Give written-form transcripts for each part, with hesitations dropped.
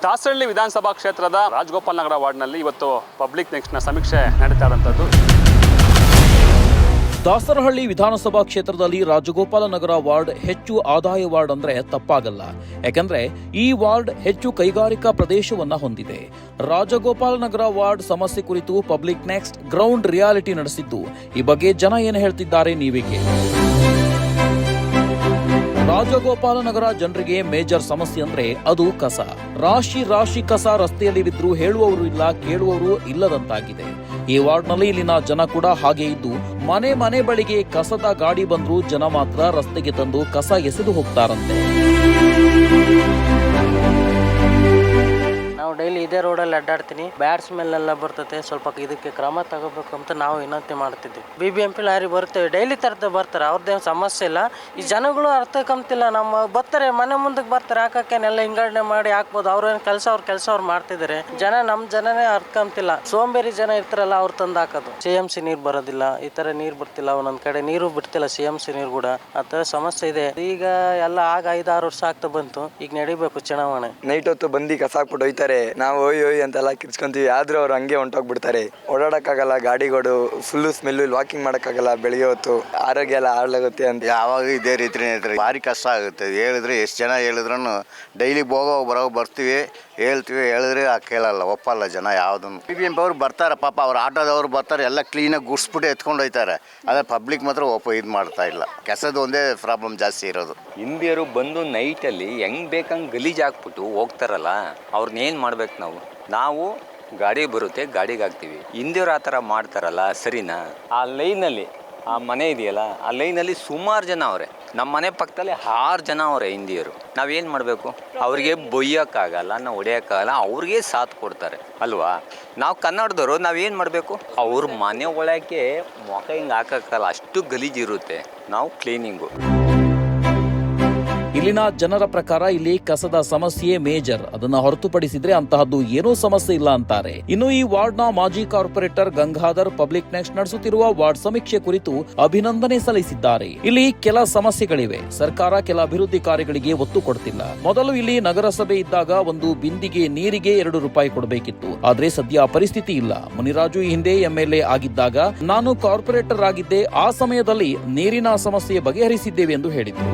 ದಾಸರಳ್ಳಿ ವಿಧಾನಸಭಾ ಕ್ಷೇತ್ರದ ರಾಜಗೋಪಾಲ್ ನಗರ ವಾರ್ಡ್ನಲ್ಲಿ ಇವತ್ತು ಪಬ್ಲಿಕ್ ನೆಕ್ಸ್ಟ್ನ ಸಮೀಕ್ಷೆ ನಡೀತಾ ಇರುವಂಥದ್ದು. ದಾಸರಹಳ್ಳಿ ವಿಧಾನಸಭಾ ಕ್ಷೇತ್ರದಲ್ಲಿ ರಾಜಗೋಪಾಲ ನಗರ ವಾರ್ಡ್ ಹೆಚ್ಚು ಆದಾಯ ವಾರ್ಡ್ ಅಂದ್ರೆ ತಪ್ಪಾಗಲ್ಲ. ಯಾಕಂದ್ರೆ ಈ ವಾರ್ಡ್ ಹೆಚ್ಚು ಕೈಗಾರಿಕಾ ಪ್ರದೇಶವನ್ನ ಹೊಂದಿದೆ. ರಾಜಗೋಪಾಲ ನಗರ ವಾರ್ಡ್ ಸಮಸ್ಯೆ ಕುರಿತು ಪಬ್ಲಿಕ್ ನೆಕ್ಸ್ಟ್ ಗ್ರೌಂಡ್ ರಿಯಾಲಿಟಿ ನಡೆಸಿದ್ದು, ಈ ಬಗ್ಗೆ ಜನ ಏನು ಹೇಳ್ತಿದ್ದಾರೆ ನೀವೇ ಕೇಳಿ. ರಾಜಗೋಪಾಲ ನಗರ ಜನರಿಗೆ ಮೇಜರ್ ಸಮಸ್ಯೆ ಅಂದ್ರೆ ಅದು ಕಸ. ರಾಶಿ ಕಸ ರಸ್ತೆಯಲ್ಲಿ ಬಿದ್ದರೂ ಹೇಳುವವರು ಇಲ್ಲ, ಕೇಳುವವರು ಇಲ್ಲದಂತಾಗಿದೆ. ಈ ವಾರ್ಡ್ನಲ್ಲಿ ಇಲ್ಲಿನ ಜನ ಕೂಡ ಹಾಗೆ ಇದ್ದು, ಮನೆ ಬಳಿಗೆ ಕಸದ ಗಾಡಿ ಬಂದ್ರು ಜನ ಮಾತ್ರ ರಸ್ತೆಗೆ ತಂದು ಕಸ ಎಸೆದು ಹೋಗ್ತಾರಂತೆ. ನಾವು ಡೈಲಿ ಇದೇ ರೋಡಲ್ಲಿ ಅಡ್ಡಾಡ್ತೀನಿ. ಬ್ಯಾಡ್ ಸ್ಮೆಲ್ ಎಲ್ಲ ಬರ್ತದೆ. ಸ್ವಲ್ಪ ಇದಕ್ಕೆ ಕ್ರಮ ತಗೋಬೇಕು ಅಂತ ನಾವು ವಿನಂತಿ ಮಾಡ್ತಿದ್ವಿ. BBMP ಲಾರಿ ಬರ್ತೇವೆ, ಡೈಲಿ ಬರ್ತಾರೆ. ಅವ್ರದ್ದೇನು ಸಮಸ್ಯೆ ಇಲ್ಲ. ಈ ಜನಗಳು ಅರ್ಥಕ್ಕಂತಿಲ್ಲ. ನಮ್ಮ ಬರ್ತಾರೆ, ಮನೆ ಮುಂದಕ್ಕೆ ಬರ್ತಾರೆ, ಹಾಕಕ್ಕೇನೆಲ್ಲ ಹಿಂಗಡಣೆ ಮಾಡಿ ಹಾಕ್ಬೋದು. ಅವ್ರೇನು ಕೆಲಸ ಅವ್ರು ಮಾಡ್ತಿದ್ದಾರೆ. ನಮ್ಮ ಜನನೇ ಅರ್ಥಕ್ಕಂತಿಲ್ಲ. ಸೋಂಬೇರಿ ಜನ ಇರ್ತಾರಲ್ಲ, ಅವ್ರು ತಂದು ಹಾಕೋದು. CMC ನೀರು ಬರೋದಿಲ್ಲ, ಈ ತರ ನೀರು ಬರ್ತಿಲ್ಲ. ಒಂದೊಂದ್ ಕಡೆ ನೀರು ಬಿಡ್ತಿಲ್ಲ, CMC ನೀರು ಕೂಡ. ಆ ತರ ಸಮಸ್ಯೆ ಇದೆ. ಈಗ ಎಲ್ಲ ಆಗ 5-6 ವರ್ಷ ಆಗ್ತಾ ಬಂತು. ಈಗ ನಡಿಬೇಕು ಚುನಾವಣೆ. ನೈಟ್ ಹೊತ್ತು ಬಂದು ಕಸ ಹಾಕ್ಬಿಟ್ಟು ಹೋಯ್ತಾರೆ. ನಾವು ಓಯ್ ಅಂತೆಲ್ಲ ಕಿರ್ಚ್ಕೊಂತೀವಿ. ಆದ್ರೂ ಅವ್ರು ಹಂಗೆ ಹೊಂಟೋಗ್ಬಿಡ್ತಾರೆ. ಓಡಾಡಕ್ಕಾಗಲ್ಲ, ಗಾಡಿಗಳು ಫುಲ್ಲು ಸ್ಮೆಲ್ಲು, ವಾಕಿಂಗ್ ಮಾಡಕ್ಕಾಗಲ್ಲ. ಬೆಳಿಗ್ಗೆ ಹೊತ್ತು ಆರೋಗ್ಯ ಎಲ್ಲ ಹಾಳಾಗುತ್ತೆ ಅಂತ ಯಾವಾಗ ಇದೇ ರೀತಿ ಭಾರಿ ಕಷ್ಟ ಆಗುತ್ತೆ. ಹೇಳಿದ್ರೆ ಎಷ್ಟು ಜನ ಹೇಳಿದ್ರು ಡೈಲಿ ಬರೋ ಬರ್ತೀವಿ, ಹೇಳಿದ್ರೆ ಕೇಳಲ್ಲ, ಒಪ್ಪಲ್ಲ ಜನ ಯಾವುದನ್ನು. BBMP ಅವ್ರು ಬರ್ತಾರೆ, ಪಾಪ ಅವ್ರು ಆಟೋದವ್ರು ಬರ್ತಾರೆ, ಎಲ್ಲ ಕ್ಲೀನಾಗಿ ಗುಡ್ಸ್ಬಿಟ್ಟು ಎತ್ಕೊಂಡು ಹೋಯ್ತಾರೆ. ಆದರೆ ಪಬ್ಲಿಕ್ ಮಾತ್ರ ಇದು ಮಾಡ್ತಾ ಇಲ್ಲ. ಕೆಸದ ಒಂದೇ ಪ್ರಾಬ್ಲಮ್ ಜಾಸ್ತಿ ಇರೋದು. ಹಿಂದಿಯರು ಬಂದು ನೈಟಲ್ಲಿ ಹೆಂಗೆ ಬೇಕಂಗೆ ಗಲೀಜು ಹಾಕ್ಬಿಟ್ಟು ಹೋಗ್ತಾರಲ್ಲ, ಅವ್ರನ್ನೇನು ಮಾಡ್ಬೇಕು ನಾವು ಗಾಡಿ ಬರುತ್ತೆ, ಗಾಡಿಗೆ ಹಾಕ್ತೀವಿ. ಹಿಂದಿಯವ್ರು ಆ ಥರ ಮಾಡ್ತಾರಲ್ಲ, ಸರಿನಾ? ಆ ಲೈನಲ್ಲಿ ಆ ಮನೆ ಇದೆಯಲ್ಲ, ಆ ಲೈನಲ್ಲಿ ಸುಮಾರು ಜನ ಅವರೇ. ನಮ್ಮ ಮನೆ ಪಕ್ಕದಲ್ಲಿ 6 ಜನ ಅವರೇ ಹಿಂದಿಯರು. ನಾವೇನು ಮಾಡಬೇಕು? ಅವ್ರಿಗೆ ಬೊಯ್ಯೋಕ್ಕಾಗಲ್ಲ, ನಾವು ಹೊಡೆಯೋಕ್ಕಾಗಲ್ಲ, ಅವ್ರಿಗೆ ಸಾಥ್ ಕೊಡ್ತಾರೆ ಅಲ್ವಾ? ನಾವು ಕನ್ನಡದವರು ನಾವೇನು ಮಾಡಬೇಕು? ಅವ್ರ ಮನೆ ಒಳಕ್ಕೆ ಮೊಕ ಹಿಂಗೆ ಹಾಕೋಕ್ಕಲ್ಲ, ಅಷ್ಟು ಗಲೀಜಿರುತ್ತೆ. ನಾವು ಕ್ಲೀನಿಂಗು. ಇಲ್ಲಿನ ಜನರ ಪ್ರಕಾರ ಇಲ್ಲಿ ಕಸದ ಸಮಸ್ಯೆ ಮೇಜರ್. ಅದನ್ನ ಹೊರತುಪಡಿಸಿದ್ರೆ ಅಂತಹದ್ದು ಏನೂ ಸಮಸ್ಯೆ ಇಲ್ಲ ಅಂತಾರೆ. ಇನ್ನು ಈ ವಾರ್ಡ್ನ ಮಾಜಿ ಕಾರ್ಪೊರೇಟರ್ ಗಂಗಾಧರ್ ಪಬ್ಲಿಕ್ ನೆಕ್ಸ್ಟ್ ನಡೆಸುತ್ತಿರುವ ವಾರ್ಡ್ ಸಮೀಕ್ಷೆ ಕುರಿತು ಅಭಿನಂದನೆ ಸಲ್ಲಿಸಿದ್ದಾರೆ. ಇಲ್ಲಿ ಕೆಲ ಸಮಸ್ಯೆಗಳಿವೆ. ಸರ್ಕಾರ ಕೆಲ ಅಭಿವೃದ್ಧಿ ಕಾರ್ಯಗಳಿಗೆ ಒತ್ತು ಕೊಡ್ತಿಲ್ಲ. ಮೊದಲು ಇಲ್ಲಿ ನಗರಸಭೆ ಇದ್ದಾಗ ಒಂದು ಬಿಂದಿಗೆ ನೀರಿಗೆ 2 ರೂಪಾಯಿ ಕೊಡಬೇಕಿತ್ತು. ಆದ್ರೆ ಸದ್ಯ ಪರಿಸ್ಥಿತಿ ಇಲ್ಲ. ಮುನಿರಾಜು ಈ ಹಿಂದೆ MLA ಆಗಿದ್ದಾಗ ನಾನು ಕಾರ್ಪೊರೇಟರ್ ಆಗಿದ್ದೆ. ಆ ಸಮಯದಲ್ಲಿ ನೀರಿನ ಸಮಸ್ಯೆ ಬಗೆಹರಿಸಿದ್ದೇವೆ ಎಂದು ಹೇಳಿದರು.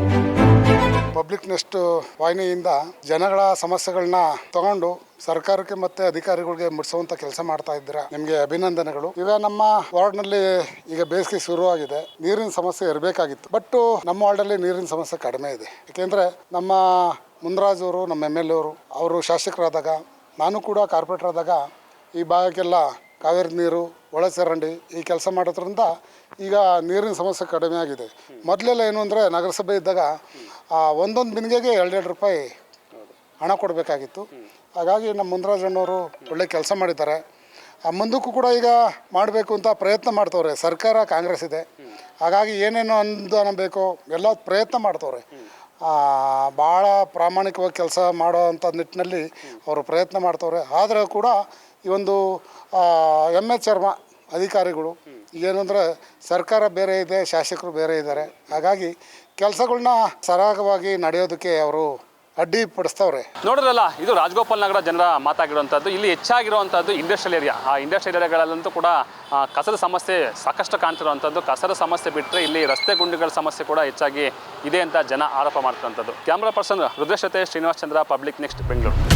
ಪಬ್ಲಿಕ್ ನೆಕ್ಸ್ಟ್ ವಾಹಿನಿಯಿಂದ ಜನಗಳ ಸಮಸ್ಯೆಗಳನ್ನ ತಗೊಂಡು ಸರ್ಕಾರಕ್ಕೆ ಮತ್ತೆ ಅಧಿಕಾರಿಗಳಿಗೆ ಮುಟ್ಟಿಸುವಂತ ಕೆಲಸ ಮಾಡ್ತಾ ಇದ್ದೀರಾ. ನಿಮಗೆ ಅಭಿನಂದನೆಗಳು. ಈಗ ನಮ್ಮ ವಾರ್ಡ್ ನಲ್ಲಿ ಈಗ ಬೇಸಿಗೆ ಶುರುವಾಗಿದೆ. ನೀರಿನ ಸಮಸ್ಯೆ ಇರಬೇಕಾಗಿತ್ತು, ಬಟ್ ನಮ್ಮ ವಾರ್ಡ್ ಅಲ್ಲಿ ನೀರಿನ ಸಮಸ್ಯೆ ಕಡಿಮೆ ಇದೆ. ಯಾಕೆಂದ್ರೆ ನಮ್ಮ ಮುನ್ರಾಜ್ ಅವರು, ನಮ್ಮ MLA ಅವರು ಶಾಸಕರಾದಾಗ, ನಾನು ಕೂಡ ಕಾರ್ಪೊರೇಟರ್ ಆದಾಗ ಈ ಭಾಗಕ್ಕೆಲ್ಲ ಕಾವೇರಿ ನೀರು, ಒಳಚರಂಡಿ ಈ ಕೆಲಸ ಮಾಡೋದ್ರಿಂದ ಈಗ ನೀರಿನ ಸಮಸ್ಯೆ ಕಡಿಮೆ ಆಗಿದೆ. ಮೊದಲೆಲ್ಲ ಏನು ಅಂದರೆ ನಗರಸಭೆ ಇದ್ದಾಗ ಒಂದೊಂದು ಬಿಂದಿಗೆಗೆ 2 ರೂಪಾಯಿ ಹಣ ಕೊಡಬೇಕಾಗಿತ್ತು. ಹಾಗಾಗಿ ನಮ್ಮ ಮುನ್ರಾಜಣ್ಣವರು ಒಳ್ಳೆ ಕೆಲಸ ಮಾಡಿದ್ದಾರೆ. ಮುಂದಕ್ಕೂ ಕೂಡ ಈಗ ಮಾಡಬೇಕು ಅಂತ ಪ್ರಯತ್ನ ಮಾಡ್ತವ್ರೆ. ಸರ್ಕಾರ ಕಾಂಗ್ರೆಸ್ ಇದೆ, ಹಾಗಾಗಿ ಏನೇನು ಅನುದಾನ ಬೇಕೋ ಎಲ್ಲ ಪ್ರಯತ್ನ ಮಾಡ್ತವ್ರೆ. ಭಾಳ ಪ್ರಾಮಾಣಿಕವಾಗಿ ಕೆಲಸ ಮಾಡೋ ಅಂಥ ನಿಟ್ಟಿನಲ್ಲಿ ಅವರು ಪ್ರಯತ್ನ ಮಾಡ್ತವ್ರೆ. ಆದರೆ ಕೂಡ ಈ ಒಂದು MH ಶರ್ಮಾ ಅಧಿಕಾರಿಗಳು ಏನಂದರೆ ಸರ್ಕಾರ ಬೇರೆ ಇದೆ, ಶಾಸಕರು ಬೇರೆ ಇದ್ದಾರೆ. ಹಾಗಾಗಿ ಕೆಲಸಗಳನ್ನ ಸರಾಗವಾಗಿ ನಡೆಯೋದಕ್ಕೆ ಅವರು ಅಡ್ಡಿಪಡಿಸ್ತವ್ರೆ. ನೋಡಿದ್ರಲ್ಲ, ಇದು ರಾಜಗೋಪಾಲ್ ನಗರ ಜನರ ಮಾತಾಗಿರುವಂಥದ್ದು. ಇಲ್ಲಿ ಹೆಚ್ಚಾಗಿರುವಂಥದ್ದು ಇಂಡಸ್ಟ್ರಿಯಲ್ ಏರಿಯಾ. ಆ ಇಂಡಸ್ಟ್ರಿಯಲ್ ಏರಿಯಾಗಳಲ್ಲಂತೂ ಕೂಡ ಕಸದ ಸಮಸ್ಯೆ ಸಾಕಷ್ಟು ಕಾಣ್ತಿರುವಂಥದ್ದು. ಕಸದ ಸಮಸ್ಯೆ ಬಿಟ್ಟರೆ ಇಲ್ಲಿ ರಸ್ತೆ ಗುಂಡಿಗಳ ಸಮಸ್ಯೆ ಕೂಡ ಹೆಚ್ಚಾಗಿ ಇದೆ ಅಂತ ಜನ ಆರೋಪ ಮಾಡ್ತಿರುವಂಥದ್ದು. ಕ್ಯಾಮ್ರಾ ಪರ್ಸನ್ ರುದ್ರೇಶ್ ಜೊತೆ ಶ್ರೀನಿವಾಸ್ ಚಂದ್ರ, ಪಬ್ಲಿಕ್ ನೆಕ್ಸ್ಟ್, ಬೆಂಗಳೂರು.